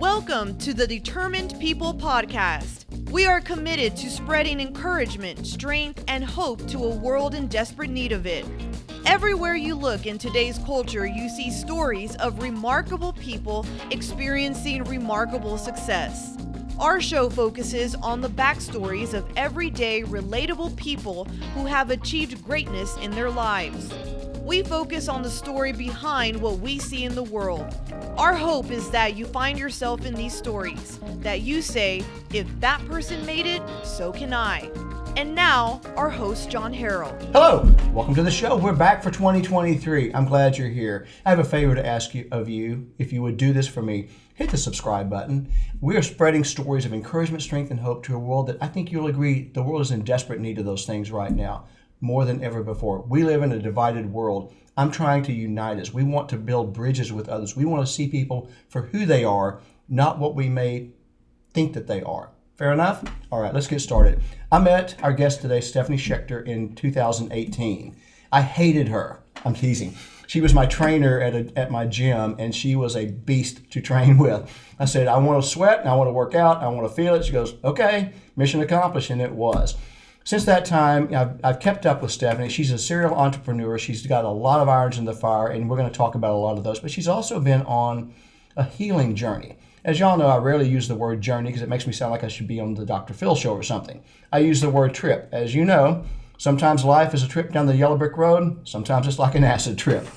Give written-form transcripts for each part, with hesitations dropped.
Welcome to the Determined People podcast. We are committed to spreading encouragement, strength, and hope to a world in desperate need of it. Everywhere you look in today's culture, you see stories of remarkable people experiencing remarkable success. Our show focuses on the backstories of everyday, relatable people who have achieved greatness in their lives. We focus on the story behind what we see in the world. Our hope is that you find yourself in these stories, that you say, if that person made it, so can I. And now, our host, John Harrell. Hello, welcome to the show. We're back for 2023. I'm glad you're here. I have a favor to ask of you. If you would do this for me, hit the subscribe button. We are spreading stories of encouragement, strength, and hope to a world that I think you'll agree the world is in desperate need of those things right now, more than ever before. We live in a divided world. I'm trying to unite us. We want to build bridges with others. We want to see people for who they are, not what we may think that they are. Fair enough? All right, let's get started. I met our guest today, Stephanie Schechter, in 2018. I hated her. I'm teasing. She was my trainer at my gym, and she was a beast to train with. I said, I want to sweat, and I want to work out, I want to feel it. She goes, okay, mission accomplished, and it was. Since that time, I've kept up with Stephanie. She's a serial entrepreneur. She's got a lot of irons in the fire, and we're going to talk about a lot of those. But she's also been on a healing journey. As y'all know, I rarely use the word journey because it makes me sound like I should be on the Dr. Phil show or something. I use the word trip. As you know, sometimes life is a trip down the yellow brick road. Sometimes it's like an acid trip.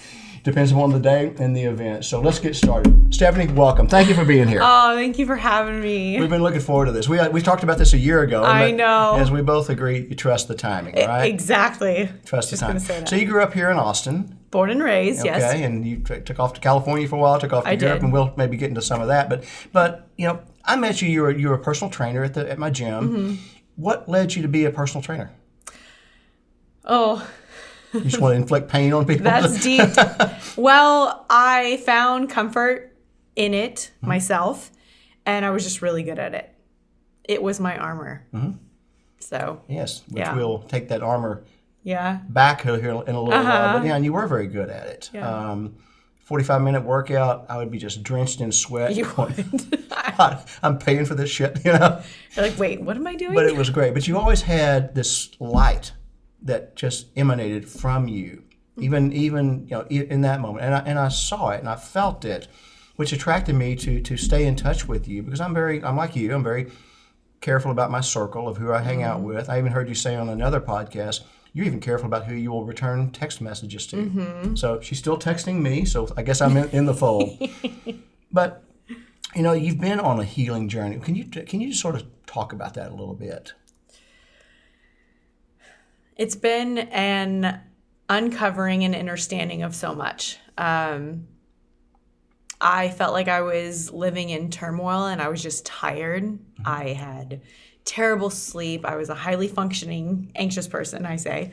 Depends upon the day and the event. So let's get started. Stephanie, welcome. Thank you for being here. Oh, thank you for having me. We've been looking forward to this. We talked about this a year ago. I know. As we both agree, you trust the timing, right? Exactly. Trust the timing. Just gonna say that. So you grew up here in Austin. Born and raised, okay, yes. Okay, and you took off to California for a while, took off to Europe, and we'll maybe get into some of that. But you know, I met you. You were a personal trainer at my gym. Mm-hmm. What led you to be a personal trainer? Oh. You just want to inflict pain on people? That's deep. Well, I found comfort in it myself, and I was just really good at it. It was my armor. Mm-hmm. So. Yes, which we'll take that armor back here in a little while. But yeah, and you were very good at it. Yeah. 45-minute workout, I would be just drenched in sweat. You would. I'm paying for this shit, you know? You're like, wait, what am I doing? But it was great. But you always had this light that just emanated from you, even you know, in that moment. And I saw it and I felt it, which attracted me to stay in touch with you because I'm like you. I'm very careful about my circle of who I hang out with. I even heard you say on another podcast, you're even careful about who you will return text messages to. Mm-hmm. So she's still texting me, so I guess I'm in the fold. But you know, you've been on a healing journey. Can you just sort of talk about that a little bit? It's been an uncovering and understanding of so much. I felt like I was living in turmoil and I was just tired. Mm-hmm. I had terrible sleep. I was a highly functioning, anxious person, I say.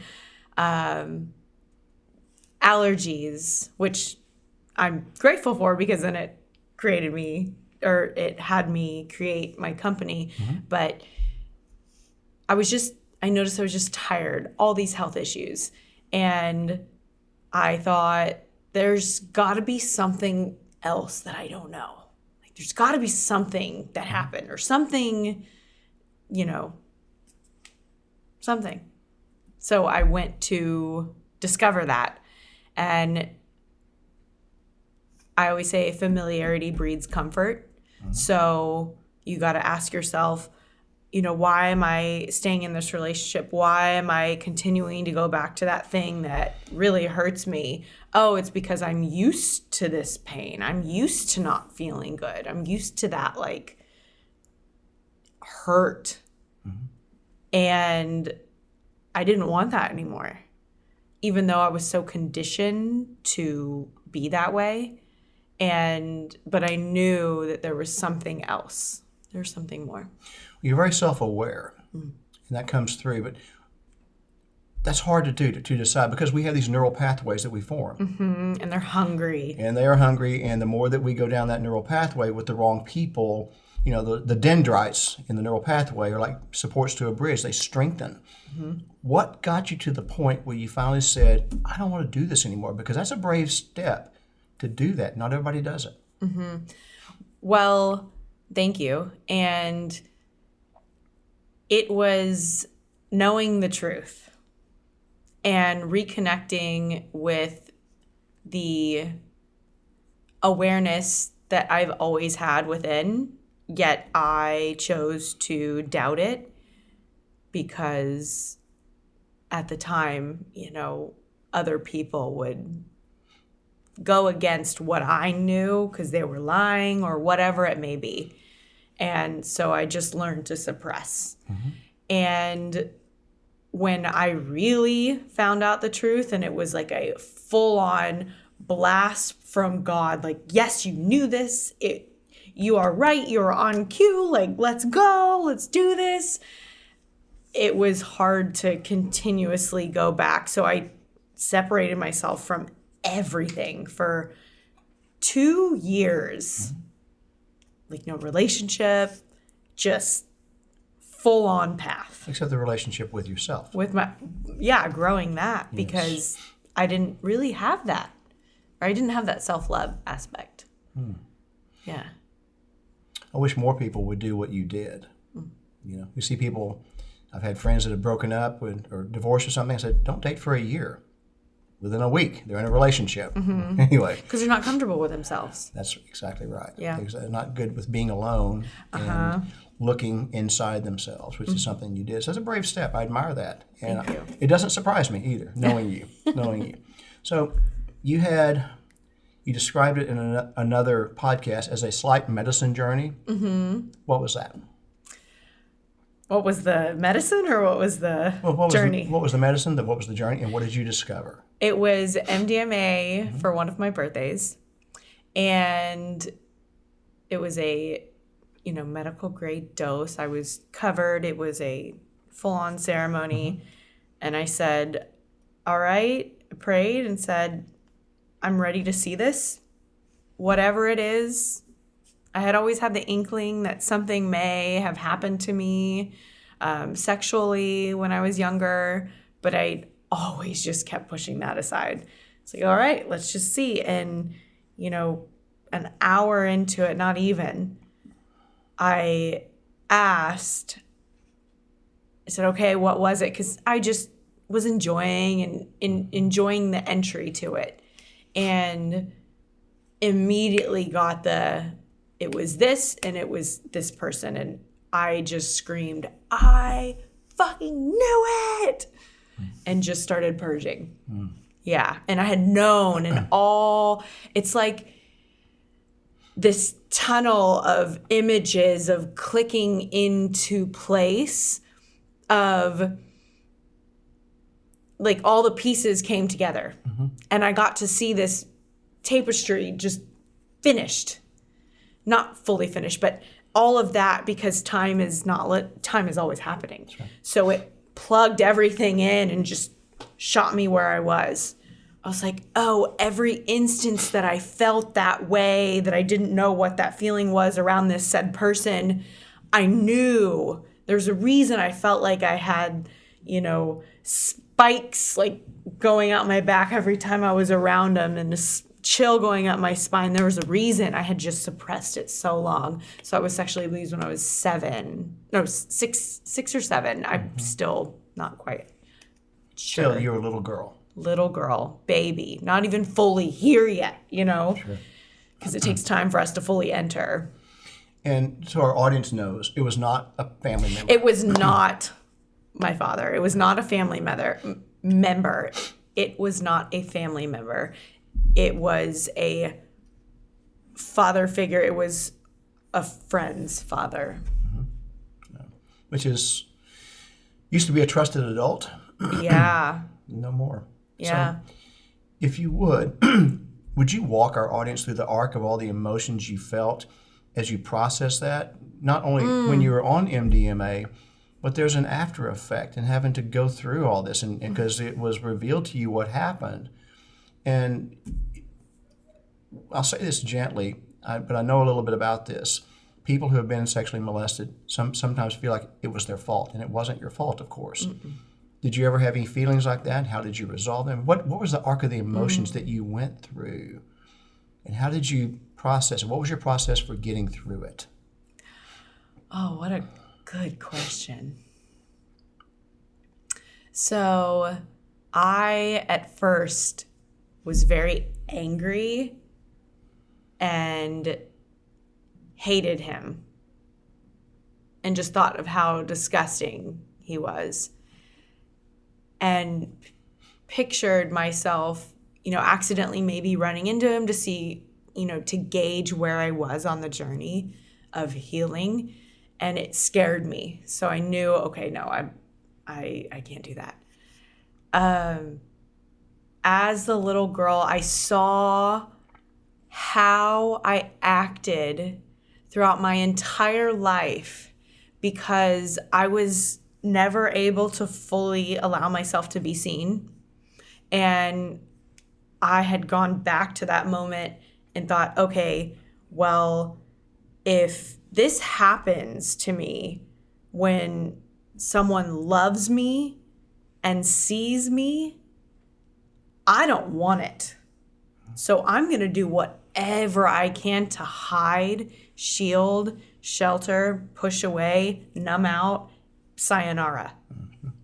Allergies, which I'm grateful for because then it created me, or it had me create my company. Mm-hmm. But I noticed I was just tired, all these health issues. And I thought, there's got to be something else that I don't know. Like, there's got to be something that happened or something, you know, something. So I went to discover that. And I always say familiarity breeds comfort. Mm-hmm. So you got to ask yourself, you know, why am I staying in this relationship? Why am I continuing to go back to that thing that really hurts me? Oh, it's because I'm used to this pain. I'm used to not feeling good. I'm used to that, like, hurt. Mm-hmm. And I didn't want that anymore, even though I was so conditioned to be that way. But I knew that there was something else. There's something more. You're very self-aware, and that comes through, but that's hard to do, to decide, because we have these neural pathways that we form. Mm-hmm. And they're hungry. And they are hungry, and the more that we go down that neural pathway with the wrong people, you know, the dendrites in the neural pathway are like supports to a bridge. They strengthen. Mm-hmm. What got you to the point where you finally said, I don't want to do this anymore? Because that's a brave step to do that. Not everybody does it. Mm-hmm. Well, Thank you. And it was knowing the truth and reconnecting with the awareness that I've always had within, yet I chose to doubt it because at the time, other people would go against what I knew because they were lying or whatever it may be. And so I just learned to suppress. Mm-hmm. And when I really found out the truth, and it was like a full-on blast from God, like, yes, you knew this. You are right. You're on cue. Like, let's go. Let's do this. It was hard to continuously go back. So I separated myself from everything for 2 years. Mm-hmm. Like, no relationship, just full on path. Except the relationship with yourself. With growing that, because I didn't really have that. Or I didn't have that self-love aspect. Yeah. I wish more people would do what you did. You see people, I've had friends that have broken up or divorced or something. I said, don't date for a year. Within a week, they're in a relationship. Mm-hmm. Anyway. Because they're not comfortable with themselves. That's exactly right. Yeah. They're not good with being alone and looking inside themselves, which is something you did. So it's a brave step. I admire that. And Thank you. It doesn't surprise me either, knowing you. So you described it in another podcast as a slight medicine journey. Mm-hmm. What was that? What was the medicine or what was the journey? What was the medicine? What was the journey? And what did you discover? It was MDMA for one of my birthdays. And it was a, medical grade dose. I was covered. It was a full-on ceremony. Mm-hmm. And I said, all right, I prayed and said, I'm ready to see this. Whatever it is. I had always had the inkling that something may have happened to me sexually when I was younger, but I always just kept pushing that aside. It's like, all right, let's just see. And, an hour into it, not even, I asked, I said, okay, what was it? Because I just was enjoying enjoying the entry to it. And immediately got it was this and it was this person. And I just screamed, I fucking knew it. And just started purging. Yeah. And I had known it's like this tunnel of images of clicking into place of like all the pieces came together. Mm-hmm. And I got to see this tapestry just finished. Not fully finished, but all of that because time is always happening. Right. So it plugged everything in and just shot me where I was. I was like, oh, every instance that I felt that way, that I didn't know what that feeling was around this said person, I knew there's a reason I felt like I had, spikes like going out my back every time I was around them and this chill going up my spine. There was a reason. I had just suppressed it so long. So I was sexually abused when I was 6 or 7. I'm still not quite sure. Still, you're a little girl. Little girl, baby, not even fully here yet, because it takes time for us to fully enter. And so our audience knows it was not a family member. It was not my father. It was not a family member. It was not a family member. It was a father figure. It was a friend's father. Mm-hmm. Yeah. Which used to be a trusted adult. Yeah. No more. Yeah. So if you would you walk our audience through the arc of all the emotions you felt as you process that? Not only when you were on MDMA, but there's an after effect and having to go through all this and because it was revealed to you what happened. And I'll say this gently, but I know a little bit about this. People who have been sexually molested sometimes feel like it was their fault, and it wasn't your fault, of course. Mm-mm. Did you ever have any feelings like that? How did you resolve them? What was the arc of the emotions that you went through? And how did you process it? What was your process for getting through it? Oh, what a good question. So I, at first, was very angry and hated him and just thought of how disgusting he was and pictured myself, accidentally maybe running into him to see, to gauge where I was on the journey of healing. And it scared me. So I knew, okay, no, I can't do that. As the little girl, I saw how I acted throughout my entire life because I was never able to fully allow myself to be seen. And I had gone back to that moment and thought, okay, well, if this happens to me when someone loves me and sees me, I don't want it. So I'm going to do whatever I can to hide, shield, shelter, push away, numb out, sayonara.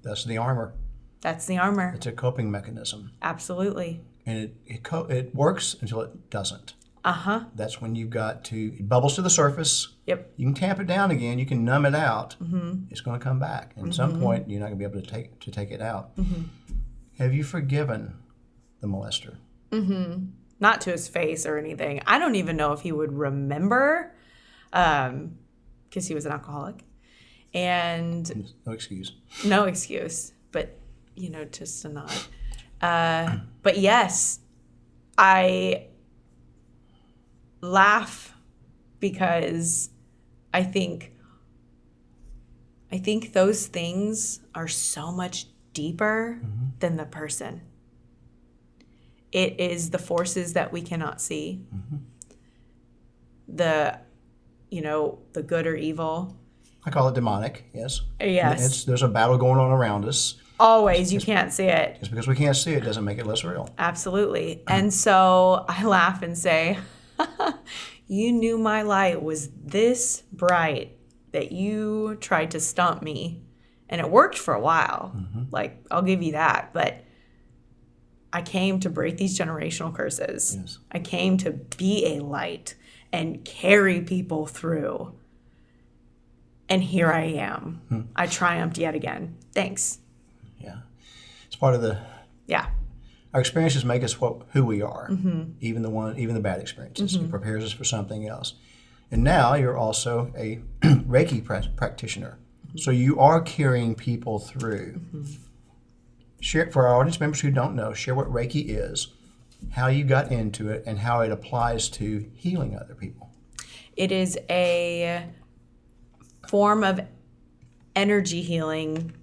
That's the armor. That's the armor. It's a coping mechanism. Absolutely. And it works until it doesn't. Uh-huh. That's when you've got to, it bubbles to the surface. Yep. You can tamp it down again. You can numb it out. Mm-hmm. It's going to come back. And at some point, you're not going to be able to take it out. Mm-hmm. Have you forgiven the molester? Mm-hmm. Not to his face or anything. I don't even know if he would remember because he was an alcoholic. And no excuse. No excuse. But, just a nod. But yes, I laugh because I think those things are so much deeper than the person. It is the forces that we cannot see. Mm-hmm. The good or evil. I call it demonic, yes. Yes. There's a battle going on around us. Always, you can't see it. Just because we can't see it doesn't make it less real. Absolutely. And so I laugh and say, you knew my light was this bright that you tried to stump me. And it worked for a while. Mm-hmm. Like, I'll give you that. But I came to break these generational curses. Yes. I came to be a light and carry people through. And here I am. Hmm. I triumphed yet again. Thanks. Yeah. It's part of Yeah. Our experiences make us who we are, even the bad experiences. It prepares us for something else. And now you're also a Reiki practitioner. So you are carrying people through. Share, for our audience members who don't know, share what Reiki is, how you got into it, and how it applies to healing other people. It is a form of energy healing.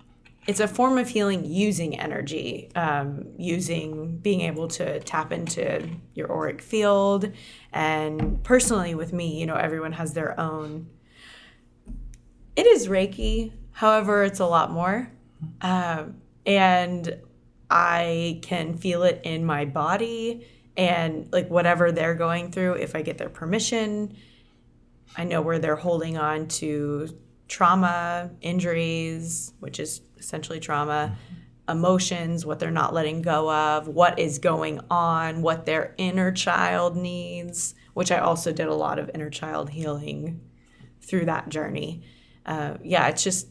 It's a form of healing using energy, being able to tap into your auric field. And personally with me, everyone has their own. It is Reiki, however, it's a lot more. And I can feel it in my body and like whatever they're going through, if I get their permission. I know where they're holding on to trauma, injuries, which is essentially trauma, emotions, what they're not letting go of, what is going on, what their inner child needs, which I also did a lot of inner child healing through that journey. It's just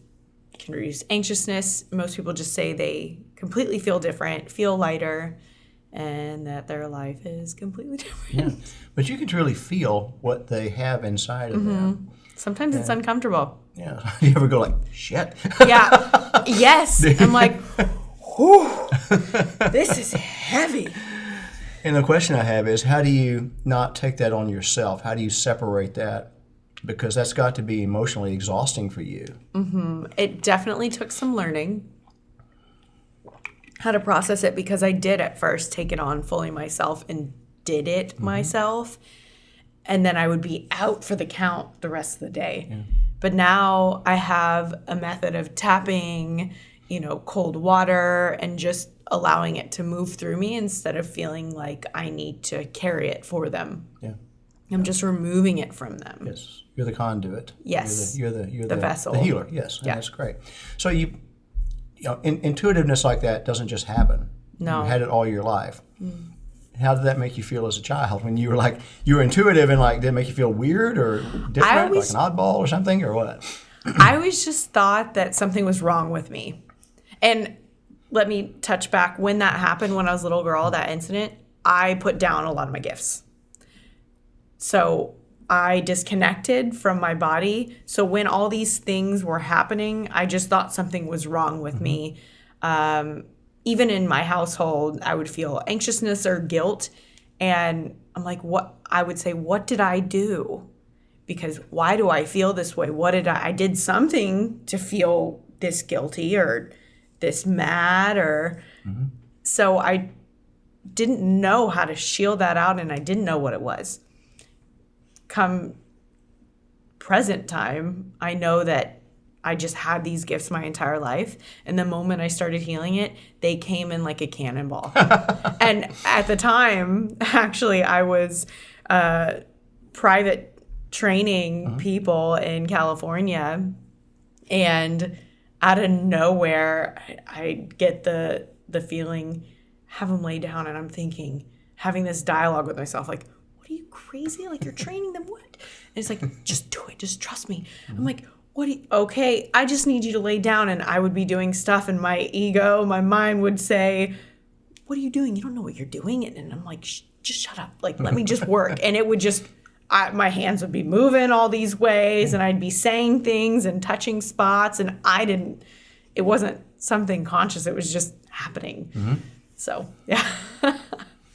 can reduce anxiousness. Most people just say they completely feel different, feel lighter, and that their life is completely different. Yeah. But you can truly feel what they have inside of them. Sometimes it's uncomfortable. Yeah. You ever go like, shit? Yeah. Yes. I'm like, whew, this is heavy. And the question I have is, how do you not take that on yourself? How do you separate that? Because that's got to be emotionally exhausting for you. Mm-hmm. It definitely took some learning how to process it, because I did at first take it on fully myself and did it myself. And then I would be out for the count the rest of the day. Yeah. But now I have a method of tapping, cold water and just allowing it to move through me instead of feeling like I need to carry it for them. Yeah. I'm just removing it from them. Yes. You're the conduit. Yes. You're the vessel. The healer. Yes. And Yeah. that's great. So intuitiveness like that doesn't just happen. No. You had it all your life. How did that make you feel as a child when you were intuitive and did it make you feel weird or different, like an oddball or something, or what? I always just thought that something was wrong with me. And let me touch back. When that happened, when I was a little girl, that incident, I put down a lot of my gifts. So I disconnected from my body. So when all these things were happening, I just thought something was wrong with me. Even in my household, I would feel anxiousness or guilt. And I'm like, what did I do? Because why do I feel this way? I did something to feel this guilty or this mad so I didn't know how to shield that out, and I didn't know what it was. Come present time, I know that I just had these gifts my entire life. And the moment I started healing it, they came in like a cannonball. And at the time, actually, I was private training people in California. And out of nowhere, I get the feeling, have them lay down. And I'm thinking, having this dialogue with myself, like, what are you, crazy? Like, you're training them, what? And it's like, just do it. Just trust me. I'm like, okay, I just need you to lay down. And I would be doing stuff, and my ego, my mind would say, what are you doing? You don't know what you're doing. And I'm like, just shut up. Like, let me just work. And it would just, my hands would be moving all these ways, and I'd be saying things and touching spots. And it wasn't something conscious. It was just happening. So, yeah.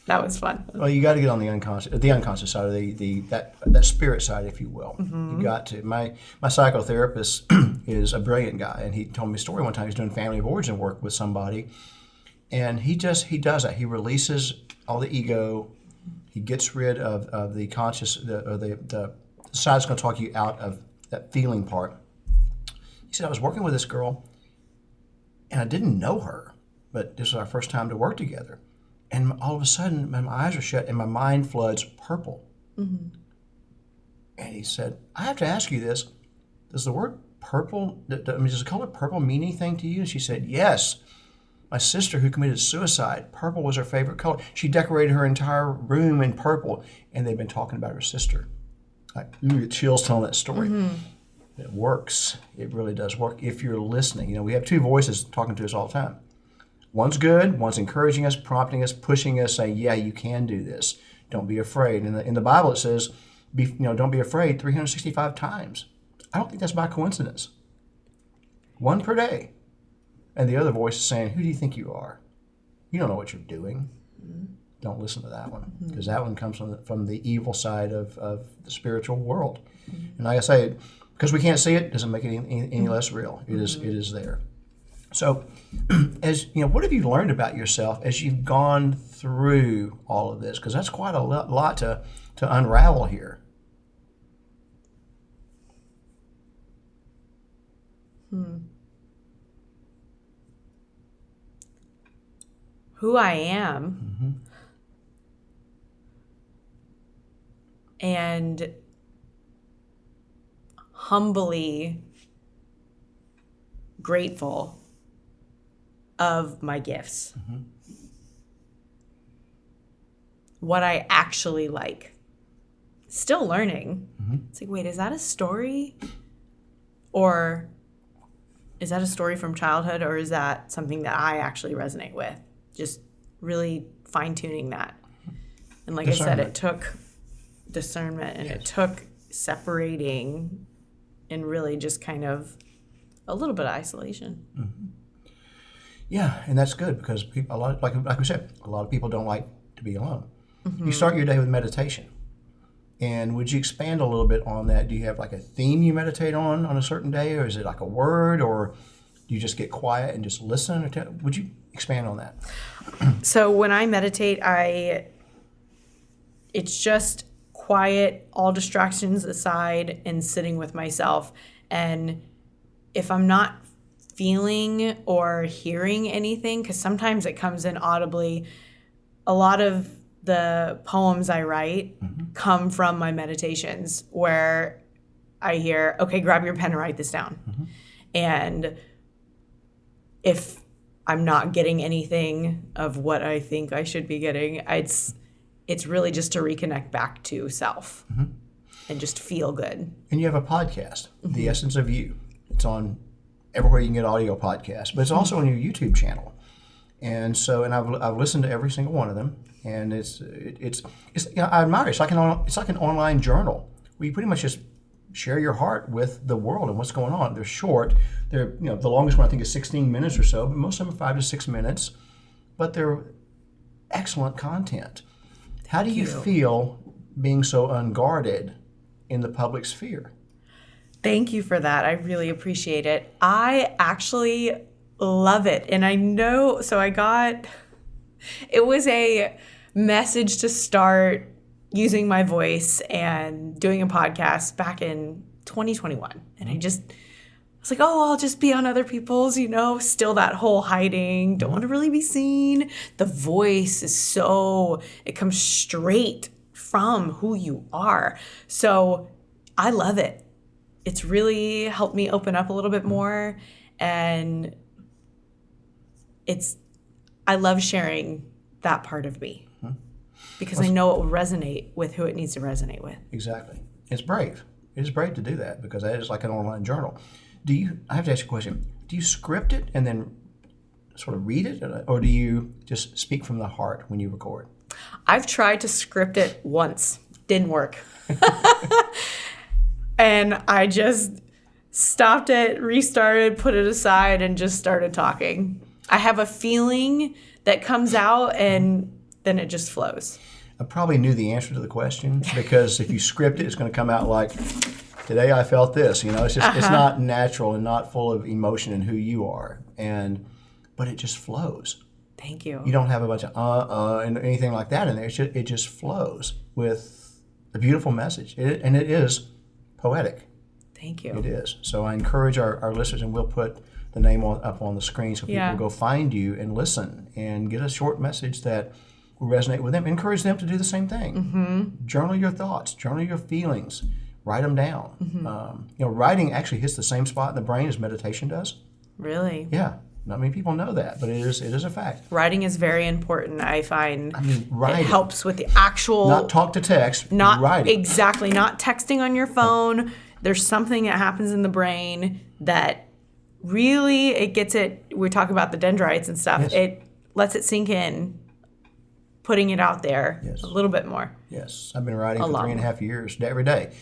That was fun. Well, you got to get on the unconscious side of that spirit side, if you will. You got to. My psychotherapist is a brilliant guy, and he told me a story one time. He's doing family of origin work with somebody, and he does that. He releases all the ego. He gets rid of the conscious, the side that's going to talk you out of that feeling part. He said, I was working with this girl, and I didn't know her, but this was our first time to work together. And all of a sudden, my eyes are shut and my mind floods purple. And he said, I have to ask you this. Does the word purple, does the color purple mean anything to you? And she said, yes. My sister who committed suicide, purple was her favorite color. She decorated her entire room in purple. And they've been talking about her sister. You get chills telling that story. It works. It really does work if you're listening. We have two voices talking to us all the time. One's good, one's encouraging us, prompting us, pushing us, saying, yeah, you can do this. Don't be afraid. In the Bible it says, don't be afraid 365 times. I don't think that's by coincidence. One per day. And the other voice is saying, who do you think you are? You don't know what you're doing. Don't listen to that one, because that one comes from the evil side of the spiritual world. And like I say, because we can't see it, doesn't make it any less real. It is there. So, what have you learned about yourself as you've gone through all of this? Because that's quite a lot to unravel here. Who I am, and humbly grateful of my gifts. What I actually like. Still learning. It's like, wait, is that a story? Or is that a story from childhood? Or is that something that I actually resonate with? Just really fine-tuning that. And like I said, it took discernment, and it took separating, and really just kind of a little bit of isolation. Yeah, and that's good, because like we said, a lot of people don't like to be alone. You start your day with meditation. And would you expand a little bit on that? Do you have like a theme you meditate on a certain day, or is it like a word, or do you just get quiet and just listen? Would you expand on that? So when I meditate, it's just quiet, all distractions aside, and sitting with myself. And if I'm not feeling or hearing anything, because sometimes it comes in audibly, a lot of the poems I write come from my meditations, where I hear, okay, grab your pen and write this down. And if I'm not getting anything of what I think I should be getting, it's really just to reconnect back to self and just feel good. And you have a podcast, The Essence of You. It's on everywhere you can get audio podcasts, but it's also on your YouTube channel. And so, and I've listened to every single one of them, and it's I admire it. It's like an online journal where you pretty much just share your heart with the world and what's going on. They're short. They're, the longest one I think is 16 minutes or so, but most of them are 5 to 6 minutes. But they're excellent content. How do you feel being so unguarded in the public sphere? Thank you for that. I really appreciate it. I actually love it. And I know, so it was a message to start using my voice and doing a podcast back in 2021. And I was like, oh, I'll just be on other people's, still that whole hiding, don't want to really be seen. The voice is it comes straight from who you are. So I love it. It's really helped me open up a little bit more. And I love sharing that part of me because I know it will resonate with who it needs to resonate with. Exactly. It's brave. It is brave to do that because that is like an online journal. I have to ask you a question. Do you script it and then sort of read it, or do you just speak from the heart when you record? I've tried to script it once. Didn't work. And I just stopped it, restarted, put it aside, and just started talking. I have a feeling that comes out, and then it just flows. I probably knew the answer to the question because if you script it, it's going to come out like, today I felt this. It's just it's not natural and not full of emotion in who you are, but it just flows. Thank you. You don't have a bunch of and anything like that in there. It just flows with a beautiful message, and it is poetic. Thank you. It is. So I encourage our listeners, and we'll put the name up on the screen so people go find you and listen and get a short message that will resonate with them. Encourage them to do the same thing. Journal your thoughts, journal your feelings, write them down. Writing actually hits the same spot in the brain as meditation does. Really? Yeah. Not many people know that, but it is a fact. Writing is very important, I find. Writing. It helps with the actual... Not talk to text, writing. Exactly. Not texting on your phone. There's something that happens in the brain that really, it gets it... We talk about the dendrites and stuff. Yes. It lets it sink in, putting it out there a little bit more. Yes. I've been writing for 3.5 years, every day.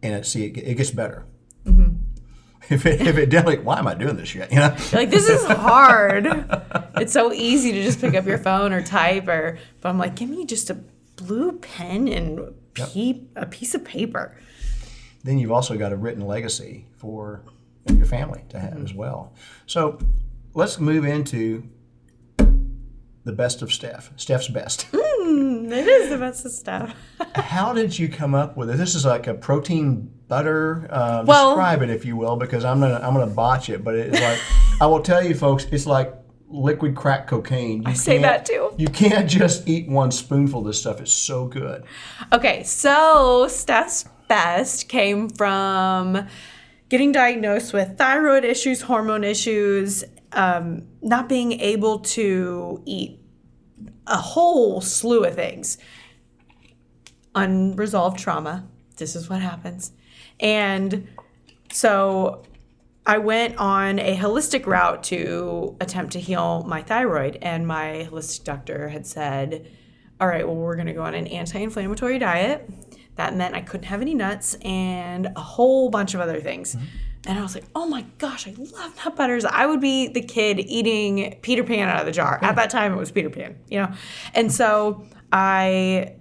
And it gets better. If it didn't, why am I doing this shit? You're like, this is hard. It's so easy to just pick up your phone or type, but I'm like, give me just a blue pen and a piece of paper. Then you've also got a written legacy for your family to have as well. So let's move into the best of Steph. Steph's best. It is the best of Steph. How did you come up with it? This is like a protein butter. Describe it, if you will, because I'm gonna botch it. But it's like, I will tell you, folks, it's like liquid crack cocaine. I say that too. You can't just eat one spoonful of this stuff. It's so good. Okay, so Steph's best came from getting diagnosed with thyroid issues, hormone issues, not being able to eat a whole slew of things. Unresolved trauma. This is what happens. And so I went on a holistic route to attempt to heal my thyroid. And my holistic doctor had said, all right, well, we're going to go on an anti-inflammatory diet. That meant I couldn't have any nuts and a whole bunch of other things. And I was like, oh my gosh, I love nut butters. I would be the kid eating Peter Pan out of the jar. At that time, it was Peter Pan, And so I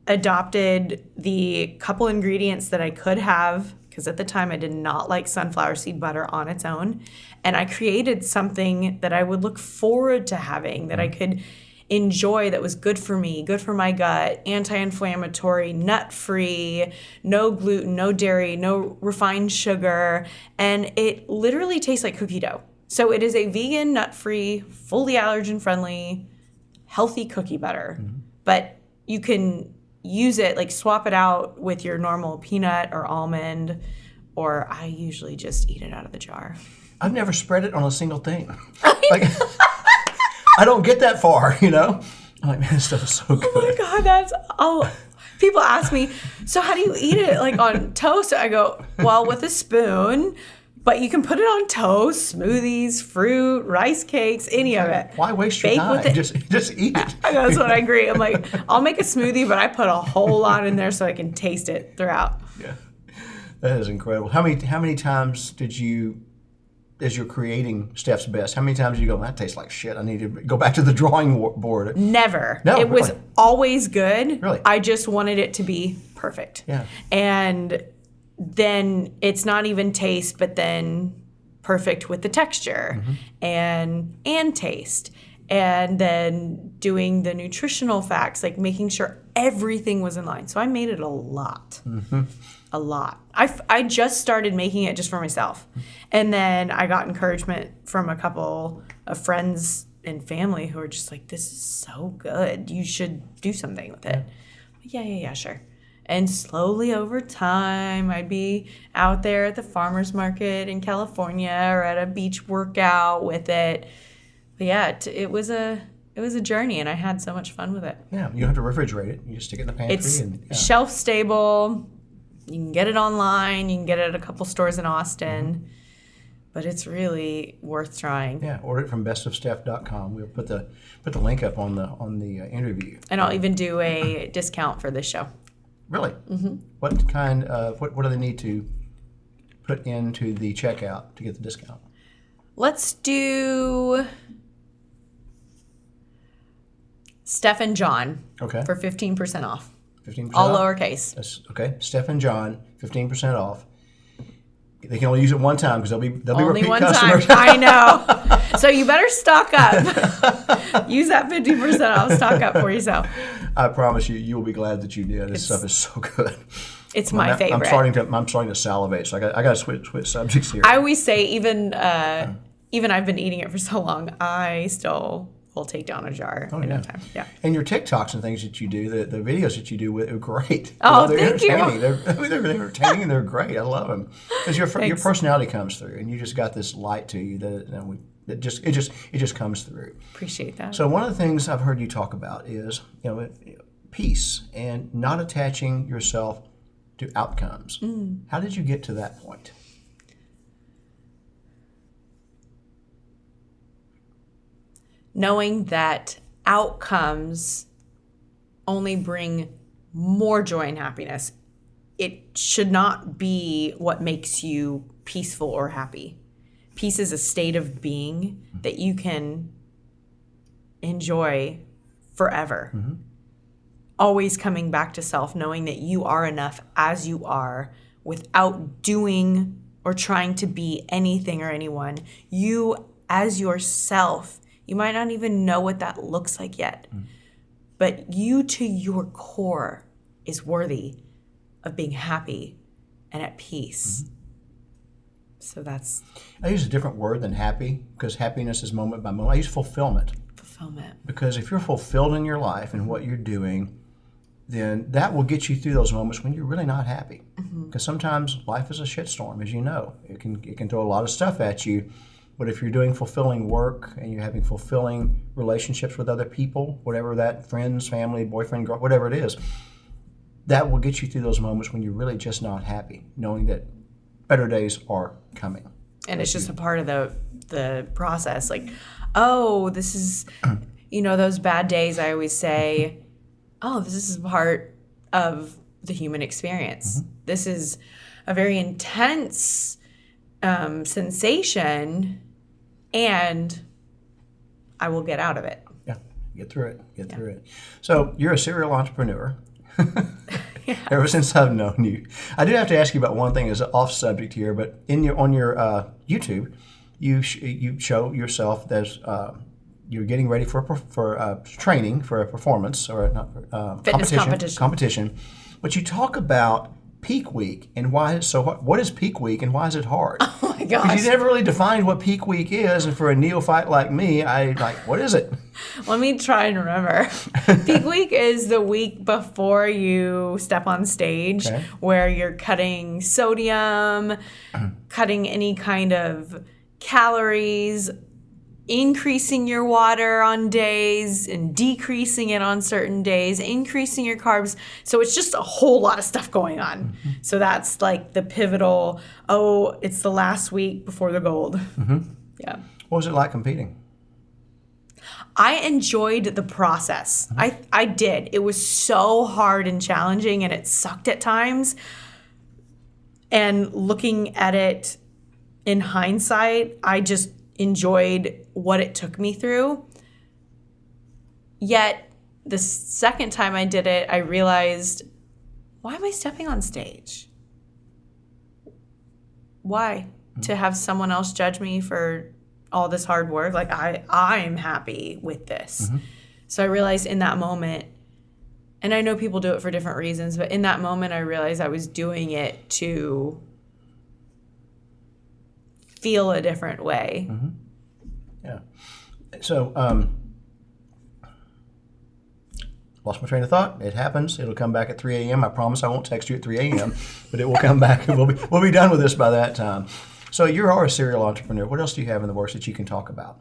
adopted the couple ingredients that I could have, because at the time I did not like sunflower seed butter on its own. And I created something that I would look forward to having, that I could enjoy, that was good for me, good for my gut, anti-inflammatory, nut-free, no gluten, no dairy, no refined sugar, and it literally tastes like cookie dough. So it is a vegan, nut-free, fully allergen-friendly, healthy cookie butter. But you can use it, like swap it out with your normal peanut or almond, or I usually just eat it out of the jar. I've never spread it on a single thing. Like, I don't get that far, I'm like, man, this stuff is so good. Oh my God, people ask me, so how do you eat it? Like on toast? I go, well, with a spoon, but you can put it on toast, smoothies, fruit, rice cakes, any of it. Why waste your time? Just eat it. That's what I agree. I'm like, I'll make a smoothie, but I put a whole lot in there so I can taste it throughout. Yeah, that is incredible. How many times did you, as you're creating Steph's Best, how many times did you go, that tastes like shit, I need to go back to the drawing board? Never. No, it was really? always good. Really? I just wanted it to be perfect. Yeah. And then it's not even taste, but then perfect with the texture and taste. And then doing the nutritional facts, like making sure everything was in line. So I made it a lot. A lot. I just started making it just for myself. And then I got encouragement from a couple of friends and family who were just like, this is so good. You should do something with it. Yeah, sure. And slowly over time, I'd be out there at the farmer's market in California or at a beach workout with it. But yeah, it was a journey, and I had so much fun with it. Yeah, you don't have to refrigerate it. You just stick it in the pantry. It's shelf stable. You can get it online. You can get it at a couple stores in Austin. But it's really worth trying. Yeah, order it from bestofsteph.com. We'll put the link up on the interview. And I'll even do a discount for this show. Really? Mm-hmm. What kind of what do they need to put into the checkout to get the discount? Let's do Steph and John. Okay. For 15% off. 15% all off? Lowercase. That's, okay. Steph and John, 15% off. They can only use it one time because they'll be Only repeat one customers. time. I know. So you better stock up. Use that 50% off. Stock up for yourself. I promise you will be glad that you did. This stuff is so good. It's my favorite. I'm starting to salivate. So I got to switch subjects here. I always say even I've been eating it for so long, I still will take down a jar in no time. Yeah. And your TikToks and things that you do, the videos that you do are great. Oh, they're thank you. entertaining. They're entertaining and they're great. I love them because your personality comes through, and you just got this light to you that it just comes through. Appreciate that. So one of the things I've heard you talk about is peace and not attaching yourself to outcomes. How did you get to that point? Knowing that outcomes only bring more joy and happiness. It should not be what makes you peaceful or happy. Peace is a state of being that you can enjoy forever. Always coming back to self, knowing that you are enough as you are without doing or trying to be anything or anyone. You as yourself. You might not even know what that looks like yet. But you to your core is worthy of being happy and at peace. So that's... I use a different word than happy because happiness is moment by moment. I use fulfillment. Fulfillment. Because if you're fulfilled in your life and what you're doing, then that will get you through those moments when you're really not happy. Because sometimes life is a shitstorm, as you know. It can throw a lot of stuff at you. But if you're doing fulfilling work and you're having fulfilling relationships with other people, whatever that, friends, family, boyfriend, girl, whatever it is, that will get you through those moments when you're really just not happy, knowing that better days are coming. And it's just a part of the process. Like, oh, this is, those bad days, I always say, oh, this is part of the human experience. This is a very intense sensation, and I will get out of it. Yeah, get through it. So you're a serial entrepreneur. Ever since I've known you, I do have to ask you about one thing as an off subject here. But on your YouTube, you show yourself as you're getting ready for training for a performance or fitness competition. But you talk about peak week and why it's so hard. What is peak week and why is it hard? Oh my Because gosh. you never really defined what peak week is, and for a neophyte like me, what is it? Let me try and remember. Peak week is the week before you step on stage, Okay. where you're cutting sodium, cutting any kind of calories, increasing your water on days and decreasing it on certain days, increasing your carbs. So it's just a whole lot of stuff going on. Mm-hmm. So that's like the pivotal, it's the last week before the gold. Mm-hmm. Yeah. What was it like competing? I enjoyed the process. Mm-hmm. I did. It was so hard and challenging, and it sucked at times. And looking at it in hindsight, I just enjoyed what it took me through. Yet the second time I did it, I realized, why am I stepping on stage? Why? Mm-hmm. To have someone else judge me for all this hard work? Like, I'm happy with this. Mm-hmm. So I realized in that moment, and I know people do it for different reasons, but in that moment I realized I was doing it to feel a different way. Mm-hmm. Yeah. So, lost my train of thought. It happens. It'll come back at 3 a.m. I promise I won't text you at 3 a.m., but it will come back, and we'll be done with this by that time. So you are a serial entrepreneur. What else do you have in the works that you can talk about?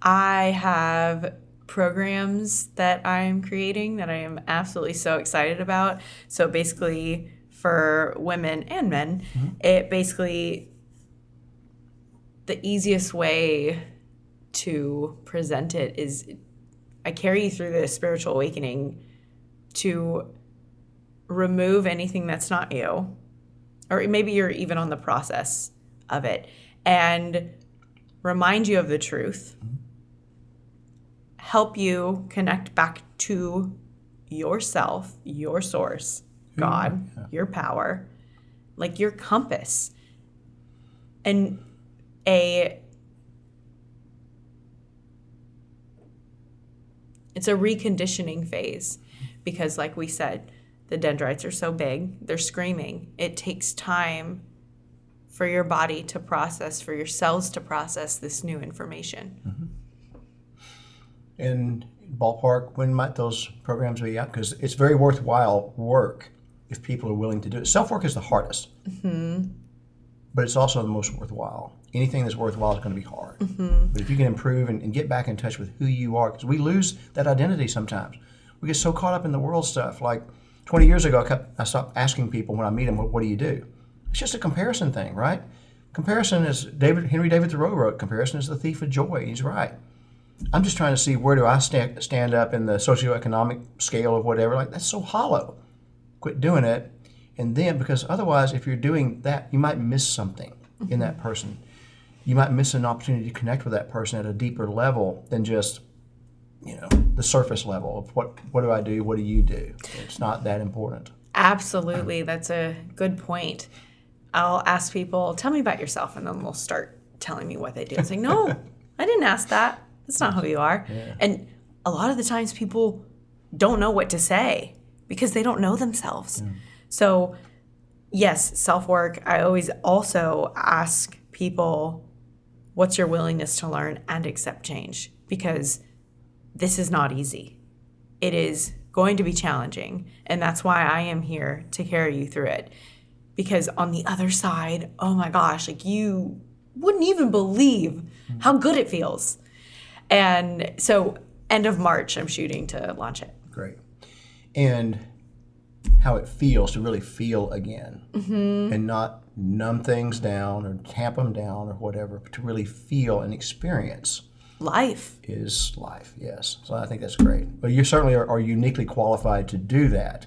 I have programs that I'm creating that I am absolutely so excited about. So basically, for women and men, mm-hmm. it basically, the easiest way to present it is I carry you through the spiritual awakening to remove anything that's not you, or maybe you're even on the process of it, and remind you of the truth, help you connect back to yourself, your source, God, your power, like your compass, and it's a reconditioning phase, because like we said, the dendrites are so big, they're screaming. It takes time for your body to process, for your cells to process this new information. Mm-hmm. And ballpark, when might those programs be out? Because it's very worthwhile work if people are willing to do it. Self-work is the hardest, mm-hmm. but it's also the most worthwhile. Anything that's worthwhile is going to be hard. Mm-hmm. But if you can improve and get back in touch with who you are, because we lose that identity sometimes. We get so caught up in the world stuff. Like 20 years ago, I stopped asking people when I meet them, what do you do? It's just a comparison thing, right? Comparison is, Henry David Thoreau wrote, comparison is the thief of joy. He's right. I'm just trying to see, where do I stand up in the socioeconomic scale of whatever. Like, that's so hollow. Quit doing it. And then, because otherwise, if you're doing that, you might miss something mm-hmm. in that person. You might miss an opportunity to connect with that person at a deeper level than just, the surface level of what do I do, what do you do? It's not that important. Absolutely. That's a good point. I'll ask people, tell me about yourself, and then they'll start telling me what they do. It's like, no, I didn't ask that. That's not who you are. Yeah. And a lot of the times people don't know what to say because they don't know themselves. Mm. So yes, self-work. I always also ask people, what's your willingness to learn and accept change? Because this is not easy. It is going to be challenging. And that's why I am here to carry you through it. Because on the other side, oh my gosh, like you wouldn't even believe how good it feels. And so end of March, I'm shooting to launch it. Great. And how it feels to really feel again mm-hmm. and not numb things down or tamp them down or whatever, but to really feel and experience. Life. Is life, yes. So I think that's great. But you certainly are uniquely qualified to do that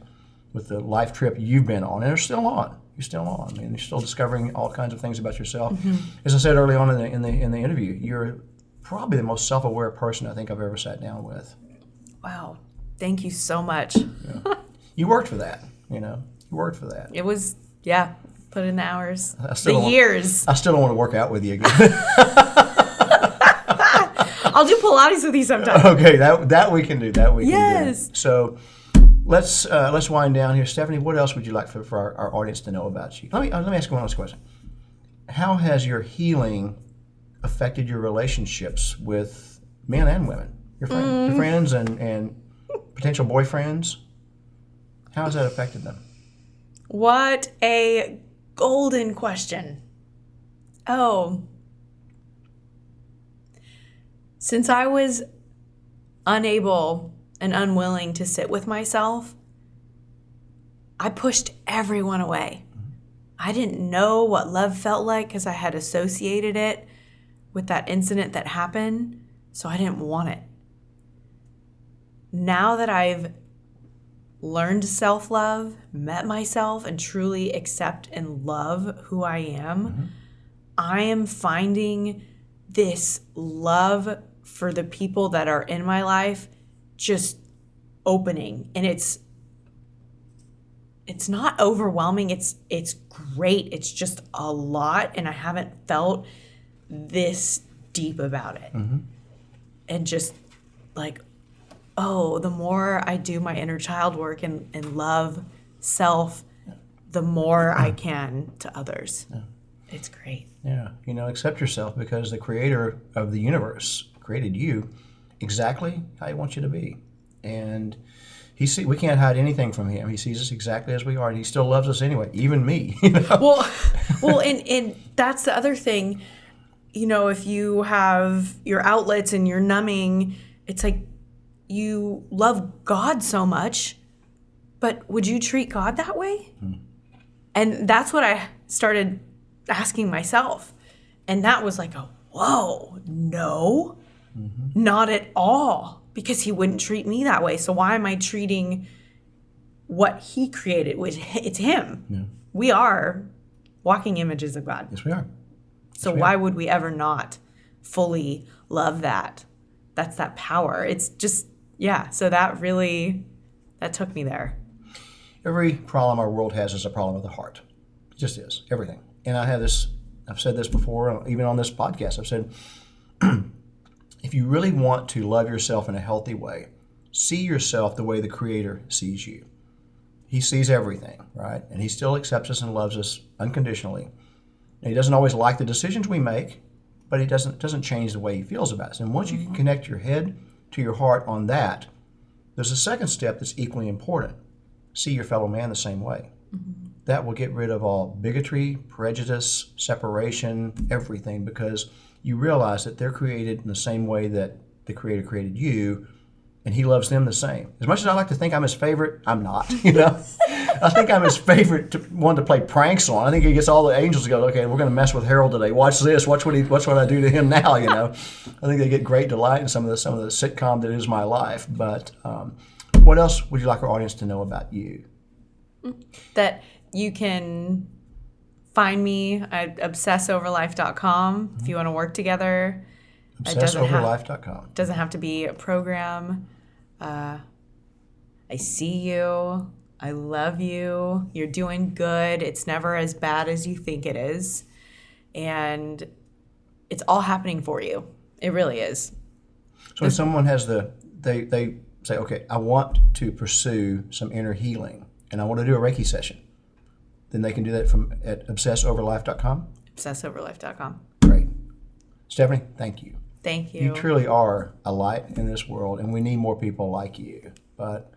with the life trip you've been on and are still on. You're still on. I mean, you're still discovering all kinds of things about yourself. Mm-hmm. As I said early on in the interview, you're probably the most self-aware person I think I've ever sat down with. Wow. Thank you so much. Yeah. You worked for that, You worked for that. It was, put in the hours. Years. I still don't want to work out with you again. I'll do Pilates with you sometime. Okay, that we can do. That we can do. Yes. So let's wind down here. Stephanie, what else would you like for our audience to know about you? Let me ask you one last question. How has your healing affected your relationships with men and women? Your friends and potential boyfriends? How has that affected them? What a golden question. Oh. Since I was unable and unwilling to sit with myself, I pushed everyone away. I didn't know what love felt like because I had associated it with that incident that happened, so I didn't want it. Now that I've learned self-love, met myself, and truly accept and love who I am, I am finding this love for the people that are in my life just opening. And it's not overwhelming. It's great. It's just a lot. And I haven't felt this deep about it. And just like, oh, the more I do my inner child work and love self, the more I can to others. Yeah. It's great. Yeah. Accept yourself, because the creator of the universe created you exactly how he wants you to be. And we can't hide anything from him. He sees us exactly as we are, and he still loves us anyway, even me. Well, and that's the other thing. If you have your outlets and you're numbing, it's like you love God so much, but would you treat God that way? And that's what I started asking myself. And that was like, whoa, no, not at all. Because he wouldn't treat me that way. So why am I treating what he created? It's him. Yeah. We are walking images of God. Yes, we are. So why would we ever not fully love that? That's that power. It's just, so that took me there. Every problem our world has is a problem of the heart. It just is. Everything. And I've said this before, even on this podcast, I've said, if you really want to love yourself in a healthy way, see yourself the way the Creator sees you. He sees everything, right? And he still accepts us and loves us unconditionally. And he doesn't always like the decisions we make, but he doesn't change the way he feels about us. And once you can connect your head to your heart on that, there's a second step that's equally important. See your fellow man the same way. That will get rid of all bigotry, prejudice, separation, everything, because you realize that they're created in the same way that the Creator created you, and he loves them the same. As much as I like to think I'm his favorite, I'm not, I think I'm his favorite one to play pranks on. I think he gets all the angels to go, okay, we're going to mess with Harold today. Watch this. Watch what I do to him now, I think they get great delight in some of the sitcom that is my life. But what else would you like our audience to know about you? That you can find me at obsessoverlife.com if you want to work together. Obsessoverlife.com. Doesn't have to be a program. I see you. I love you. You're doing good. It's never as bad as you think it is. And it's all happening for you. It really is. So when someone has they say, okay, I want to pursue some inner healing and I want to do a Reiki session, then they can do that at obsessoverlife.com? Obsessoverlife.com. Great. Stephanie, thank you. Thank you. You truly are a light in this world, and we need more people like you. But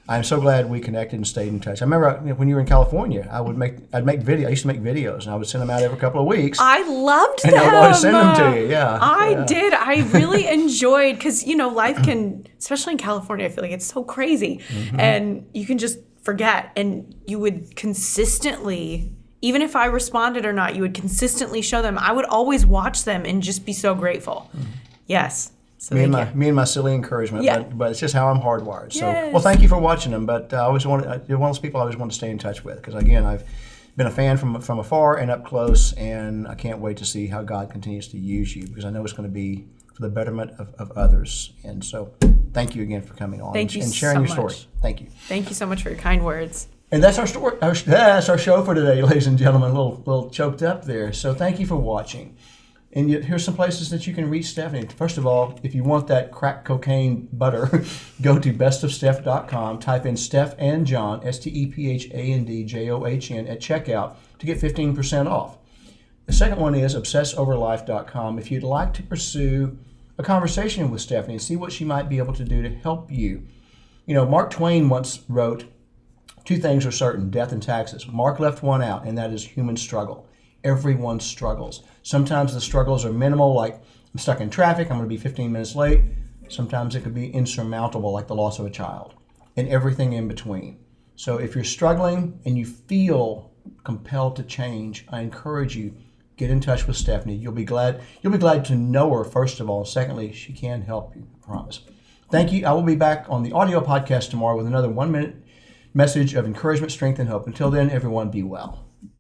I'm so glad we connected and stayed in touch. I remember when you were in California, I'd make video. I used to make videos, and I would send them out every couple of weeks. I loved them. And I would always send them to you. Yeah, I did. I really enjoyed, because life can, especially in California, I feel like it's so crazy, and you can just forget. And you would consistently, even if I responded or not, you would consistently show them. I would always watch them and just be so grateful. Yes. So me and my silly encouragement, but it's just how I'm hardwired. So, yes. Well, thank you for watching them. But you're one of those people I always want to stay in touch with, because again, I've been a fan from afar and up close, and I can't wait to see how God continues to use you, because I know it's going to be for the betterment of others. And so, thank you again for coming on and sharing your story. Thank you. Thank you so much for your kind words. And that's our story. That's our show for today, ladies and gentlemen. A little choked up there. So thank you for watching. And here's some places that you can reach Stephanie. First of all, if you want that crack cocaine butter, go to bestofsteph.com, type in Steph and John, StephandJohn, at checkout to get 15% off. The second one is obsessoverlife.com. If you'd like to pursue a conversation with Stephanie and see what she might be able to do to help you. You know, Mark Twain once wrote, two things are certain, death and taxes. Mark left one out, and that is human struggle. Everyone struggles. Sometimes the struggles are minimal, like I'm stuck in traffic, I'm going to be 15 minutes late. Sometimes it could be insurmountable, like the loss of a child, and everything in between. So if you're struggling and you feel compelled to change, I encourage you, get in touch with Stephanie. You'll be glad to know her, first of all. Secondly, she can help you, I promise. Thank you. I will be back on the audio podcast tomorrow with another 1-minute message of encouragement, strength, and hope. Until then, everyone, be well.